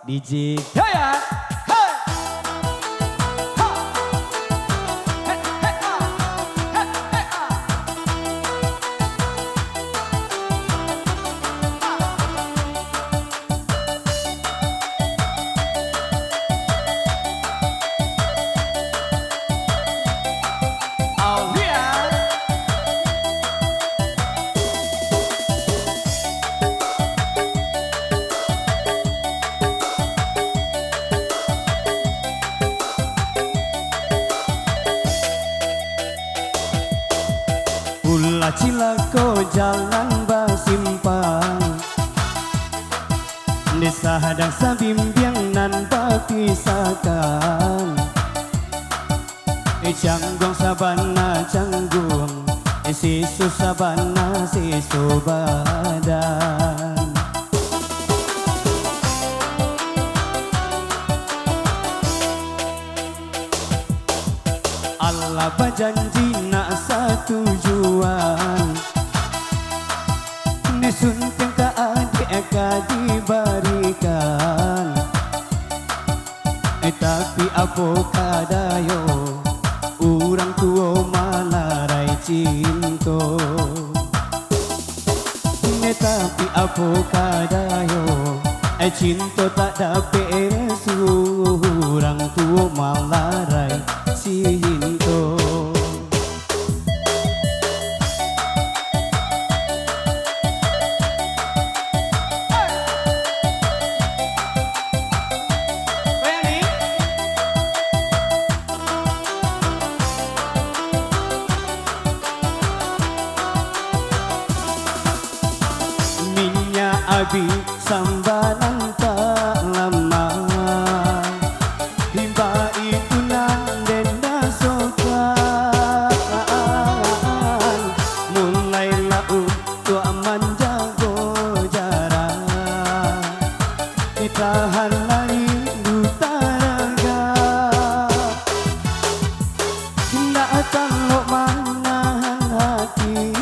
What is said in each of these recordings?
DJ Daya. Hey! Ha! Hey, hey, ah! Hey, hey, ah! Oh, yeah! Pula cilako jalan basimpang desa hadang sabimbiang nan bapisakan canggung sabana canggung sisu sabana sisu badan Allah berjanji nak satu tujuan Nesunting ka adik ka diberikan Tapi apa kadayo Urang tua malarai cinta Tapi apa kadayo Cinta tak dapat resu Urang tua malarai cinta Abi sambalan tak lama Himba itu nandenda sokan Mulailah untuk menjaga jarak Tahan lain duta raga Tidak kalau mana hati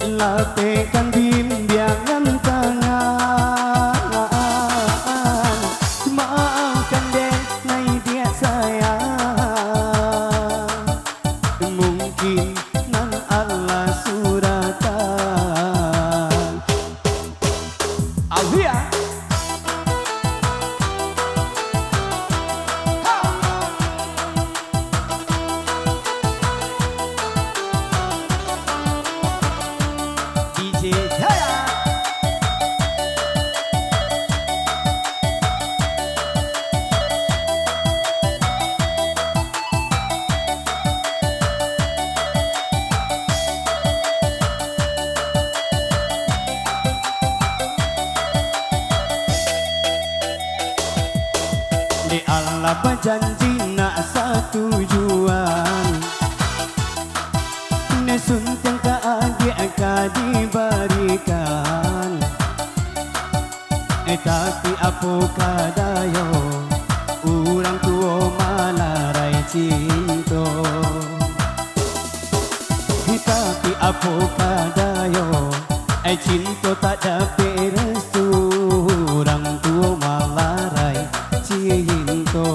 Lapekan bimbingan tangan Maafkan deh, nai dia sayang Mungkin nan Allah suratan Alvia Allah berjanji nak satu tujuan Nesunting ka adik ka diberikan Tapi apa kadayo Urang tua malarai cinta Tapi apa kadayo Cinta tak dapat restu Urang tua malarai cinta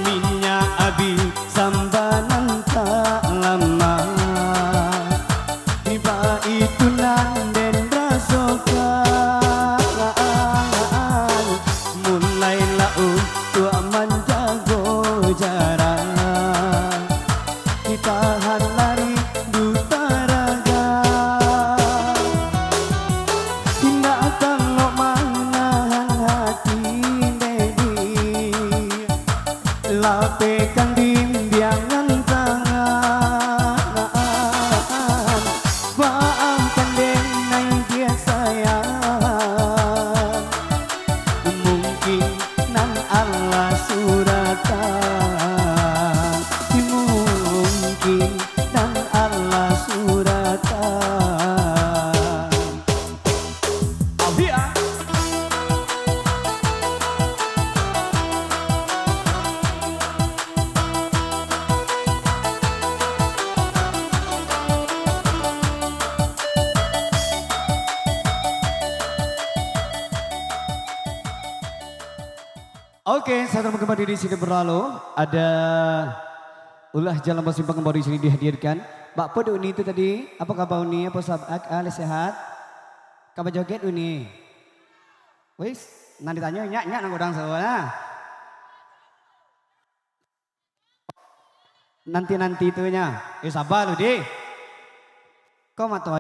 Minyak abi sambanan tak lama Oke, saat kembali di sini berlalu ada ulah jalan musimbang kembali di sini dihadirkan. Mbak Pod Uni itu tadi, apa kabar Uni? Apa sahabat Ali sehat? Kabar joget Uni? Wis, nanti tanya nyak nang godang soalnya. Nanti itunya. Sabar lu, Di. Kau matu